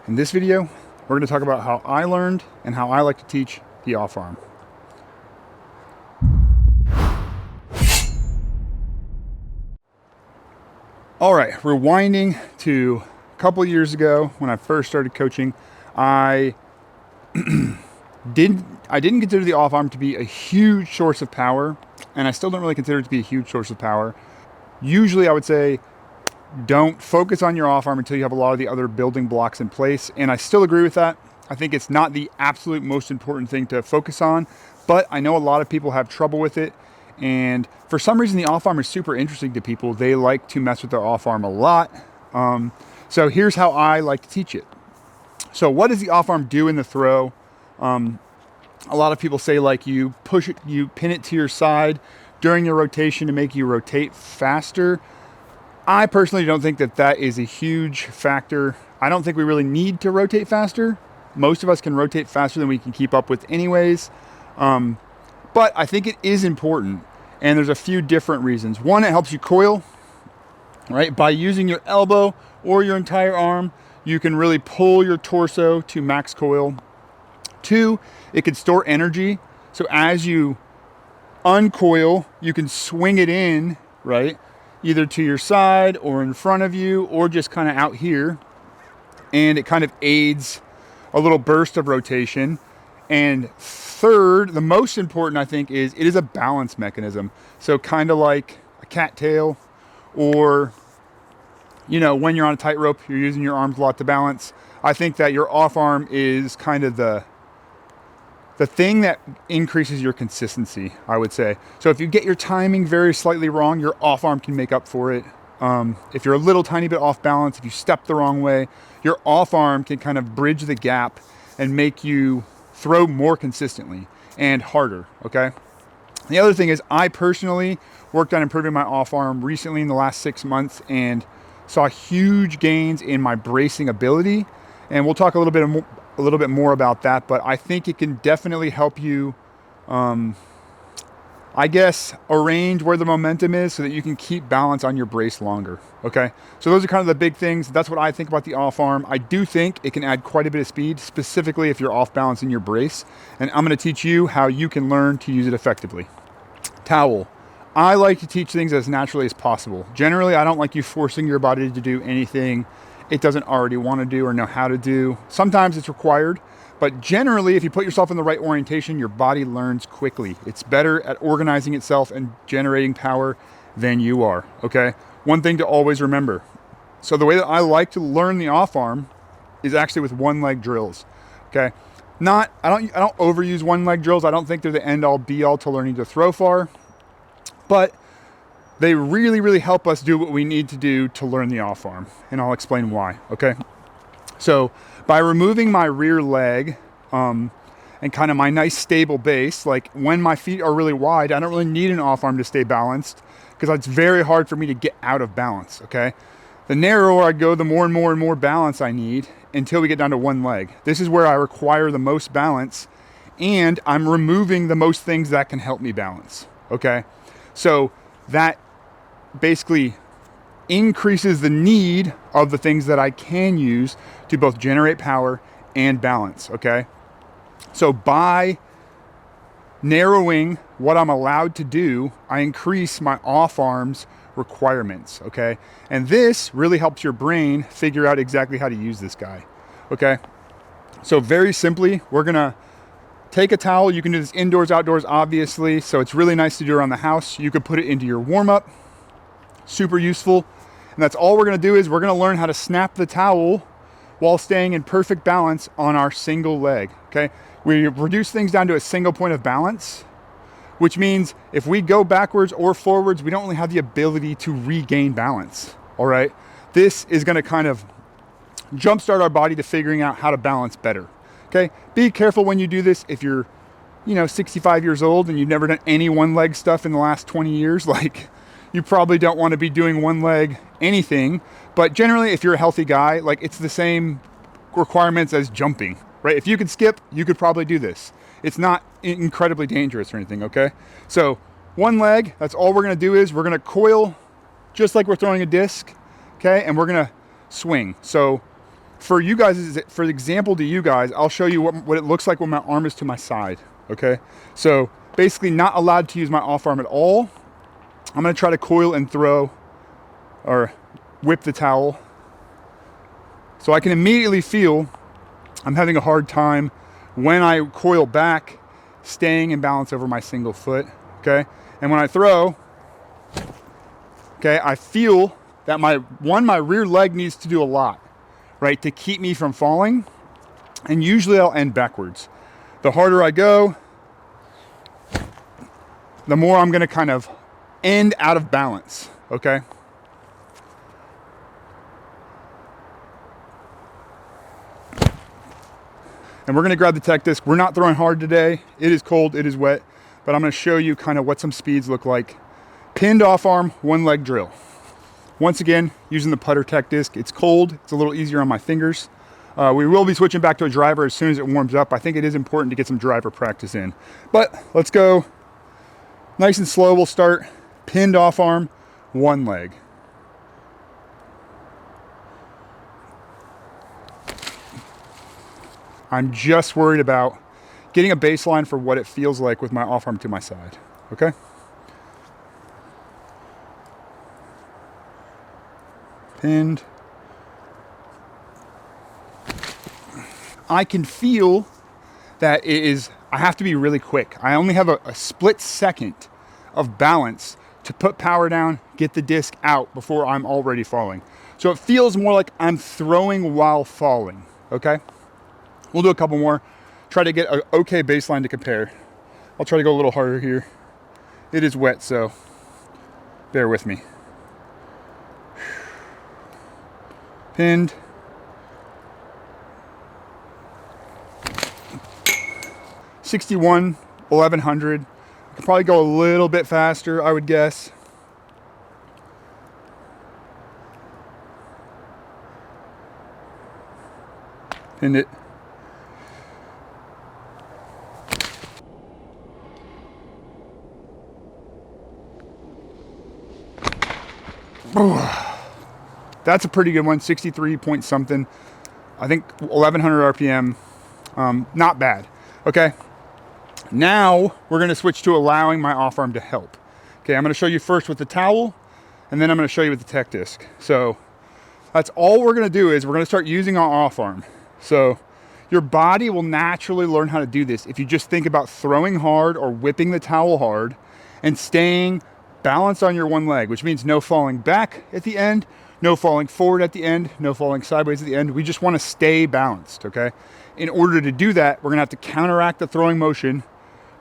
In this video, we're going to talk about how I learned and how I like to teach the off arm. All right, rewinding to a couple years ago when I first started coaching, I didn't consider the off arm to be a huge source of power, and I still don't really consider it to be a huge source of power. Usually I would say don't focus on your off arm until you have a lot of the other building blocks in place, and I still agree with that. I think it's not the absolute most important thing to focus on, but I know a lot of people have trouble with it, and for some reason the off arm is super interesting to people. They like to mess with their off arm a lot. So here's how I like to teach it. So what does the off arm do in the throw? A lot of people say like you push it, you pin it to your side during your rotation to make you rotate faster. I personally don't think that that is a huge factor. I don't think we really need to rotate faster. Most of us can rotate faster than we can keep up with anyways. But I think it is important, and there's a few different reasons. One, it helps you coil, right? By using your elbow or your entire arm, you can really pull your torso to max coil. Two, it can store energy. So as you uncoil, you can swing it in, right? Either to your side or in front of you or just kind of out here. And it kind of aids a little burst of rotation. And third, the most important I think is it is a balance mechanism. So kind of like a cattail, or when you're on a tightrope, you're using your arms a lot to balance. I think that your off arm is kind of the thing that increases your consistency, I would say. So if you get your timing very slightly wrong, your off arm can make up for it. If you're a little tiny bit off balance, if you step the wrong way, your off arm can kind of bridge the gap and make you throw more consistently and harder, okay? The other thing is I personally worked on improving my off arm recently in the last 6 months and saw huge gains in my bracing ability. And we'll talk a little bit more about that, but I think it can definitely help you, arrange where the momentum is so that you can keep balance on your brace longer, okay? So those are kind of the big things. That's what I think about the off arm. I do think it can add quite a bit of speed, specifically if you're off balance in your brace, and I'm gonna teach you how you can learn to use it effectively. Towel. I like to teach things as naturally as possible. Generally, I don't like you forcing your body to do anything it doesn't already want to do or know how to do. Sometimes it's required, but generally, if you put yourself in the right orientation, your body learns quickly. It's better at organizing itself and generating power than you are, okay? One thing to always remember. So the way that I like to learn the off arm is actually with one leg drills, okay? I don't overuse one leg drills. I don't think they're the end all be all to learning to throw far, but they really, really help us do what we need to do to learn the off arm, and I'll explain why, okay? So by removing my rear leg and kind of my nice stable base, like when my feet are really wide, I don't really need an off arm to stay balanced because it's very hard for me to get out of balance, okay? The narrower I go, the more and more balance I need until we get down to one leg. This is where I require the most balance, and I'm removing the most things that can help me balance, okay? So that basically increases the need of the things that I can use to both generate power and balance, okay? So by narrowing what I'm allowed to do, I increase my off arms requirements, okay? And this really helps your brain figure out exactly how to use this guy, okay? So very simply, we're gonna take a towel. You can do this indoors, outdoors, obviously. So it's really nice to do around the house. You could put it into your warm-up. Super useful. And that's all we're gonna do is we're gonna learn how to snap the towel while staying in perfect balance on our single leg, okay? We reduce things down to a single point of balance, which means if we go backwards or forwards, we don't really have the ability to regain balance, all right? This is gonna kind of jumpstart our body to figuring out how to balance better. Okay, be careful when you do this. If you're, 65 years old and you've never done any one leg stuff in the last 20 years, like you probably don't want to be doing one leg anything. But generally, if you're a healthy guy, like it's the same requirements as jumping, right? If you could skip, you could probably do this. It's not incredibly dangerous or anything, okay? So one leg, that's all we're gonna do is we're gonna coil just like we're throwing a disc, okay? And we're gonna swing. So for you guys, for example to you guys, I'll show you what it looks like when my arm is to my side, okay? So basically not allowed to use my off arm at all. I'm gonna try to coil and throw or whip the towel. So I can immediately feel I'm having a hard time when I coil back, staying in balance over my single foot, okay? And when I throw, okay, I feel that my rear leg needs to do a lot, right, to keep me from falling. And usually I'll end backwards. The harder I go, the more I'm gonna kind of end out of balance, okay? And we're gonna grab the tech disc. We're not throwing hard today. It is cold, it is wet, but I'm gonna show you kind of what some speeds look like. Pinned off arm, one leg drill. Once again, using the putter tech disc. It's cold, it's a little easier on my fingers. We will be switching back to a driver as soon as it warms up. I think it is important to get some driver practice in. But let's go nice and slow. We'll start pinned off arm, one leg. I'm just worried about getting a baseline for what it feels like with my off arm to my side, okay? Pinned. I can feel that I have to be really quick. I only have a split second of balance to put power down, get the disc out before I'm already falling. So it feels more like I'm throwing while falling, okay? We'll do a couple more, try to get an okay baseline to compare. I'll try to go a little harder here. It is wet, so bear with me. Pinned. '61, 1100. I could probably go a little bit faster, I would guess. Pinned it. That's a pretty good one, 63 point something. I think 1100 RPM, not bad. Okay, now we're gonna switch to allowing my off arm to help. Okay, I'm gonna show you first with the towel, and then I'm gonna show you with the tech disc. So that's all we're gonna do is we're gonna start using our off arm. So your body will naturally learn how to do this if you just think about throwing hard or whipping the towel hard and staying balanced on your one leg, which means no falling back at the end, no falling forward at the end, no falling sideways at the end. We just want to stay balanced, okay? In order to do that, we're gonna have to counteract the throwing motion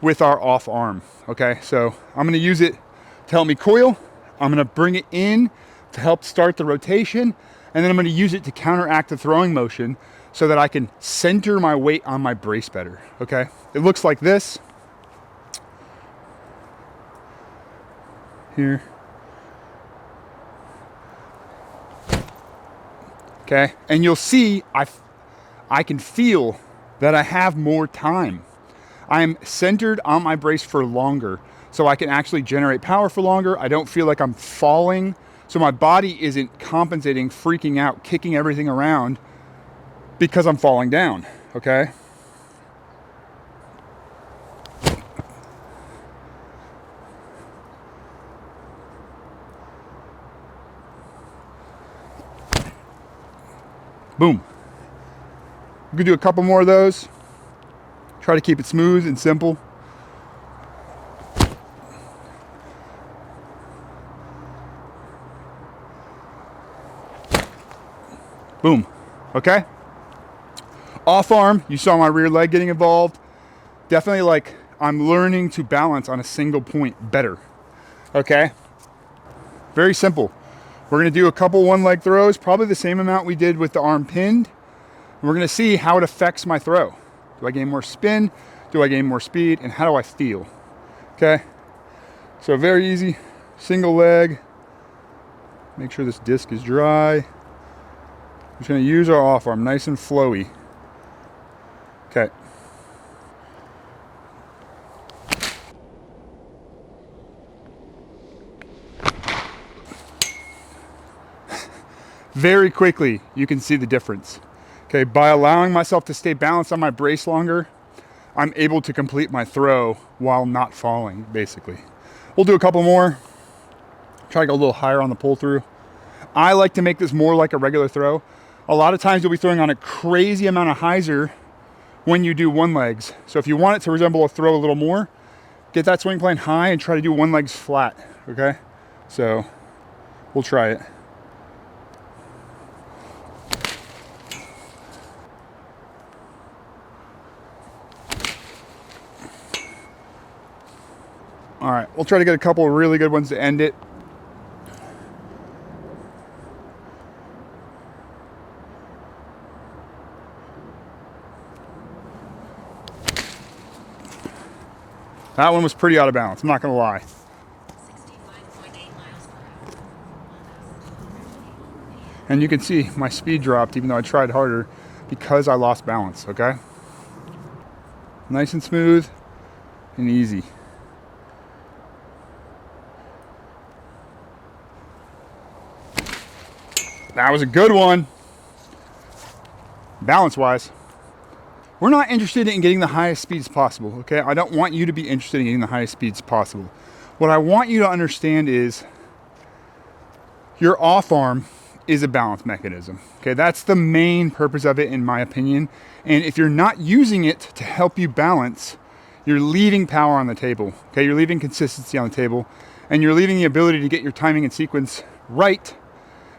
with our off arm, okay? So I'm gonna use it to help me coil. I'm gonna bring it in to help start the rotation, and then I'm gonna use it to counteract the throwing motion so that I can center my weight on my brace better, okay? It looks like this. Here. Okay, and you'll see I can feel that I have more time. I am centered on my brace for longer, so I can actually generate power for longer. I don't feel like I'm falling, so my body isn't compensating, freaking out, kicking everything around because I'm falling down, okay? Boom. We could do a couple more of those. Try to keep it smooth and simple. Boom. Okay? Off arm, you saw my rear leg getting involved. Definitely like I'm learning to balance on a single point better. Okay? Very simple. We're gonna do a couple one leg throws, probably the same amount we did with the arm pinned. We're gonna see how it affects my throw. Do I gain more spin? Do I gain more speed? And how do I feel? Okay? So very easy, single leg. Make sure this disc is dry. I'm just gonna use our off arm, nice and flowy. Okay. Very quickly, you can see the difference. Okay, by allowing myself to stay balanced on my brace longer, I'm able to complete my throw while not falling, basically. We'll do a couple more. Try to go a little higher on the pull through. I like to make this more like a regular throw. A lot of times you'll be throwing on a crazy amount of hyzer when you do one legs. So if you want it to resemble a throw a little more, get that swing plane high and try to do one legs flat, okay? So we'll try it. All right, we'll try to get a couple of really good ones to end it. That one was pretty out of balance, I'm not gonna lie. And you can see my speed dropped even though I tried harder because I lost balance, okay? Nice and smooth and easy. That was a good one. Balance-wise. We're not interested in getting the highest speeds possible, okay? I don't want you to be interested in getting the highest speeds possible. What I want you to understand is your off arm is a balance mechanism, okay? That's the main purpose of it, in my opinion. And if you're not using it to help you balance, you're leaving power on the table, okay? You're leaving consistency on the table, and you're leaving the ability to get your timing and sequence right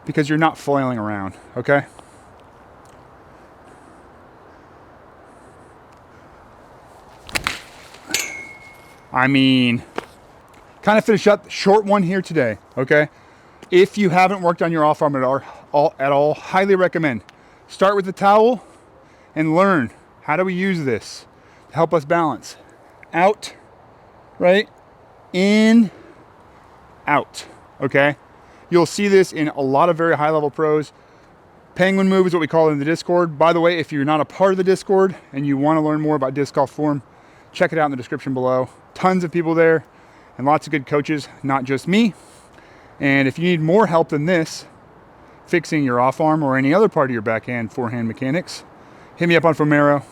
because you're not flailing around, okay? I mean, kind of finish up, short one here today, okay? If you haven't worked on your off arm at all, highly recommend. Start with the towel and learn, how do we use this to help us balance? Out, right? In, out, okay? You'll see this in a lot of very high level pros. Penguin move is what we call it in the Discord. By the way, if you're not a part of the Discord and you want to learn more about disc golf form, check it out in the description below. Tons of people there and lots of good coaches, not just me. And if you need more help than this, fixing your off arm or any other part of your backhand, forehand mechanics, hit me up on Fomero.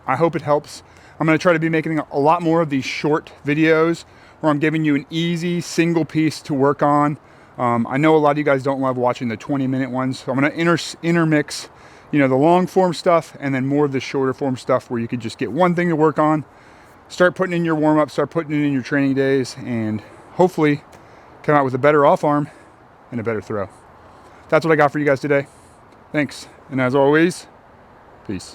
I hope it helps. I'm going to try to be making a lot more of these short videos where I'm giving you an easy single piece to work on. I know a lot of you guys don't love watching the 20-minute ones, so I'm going to intermix, you know, the long form stuff and then more of the shorter form stuff where you could just get one thing to work on, start putting in your warm-up, start putting it in your training days, and hopefully come out with a better off arm and a better throw. That's what I got for you guys today. Thanks, and as always, peace.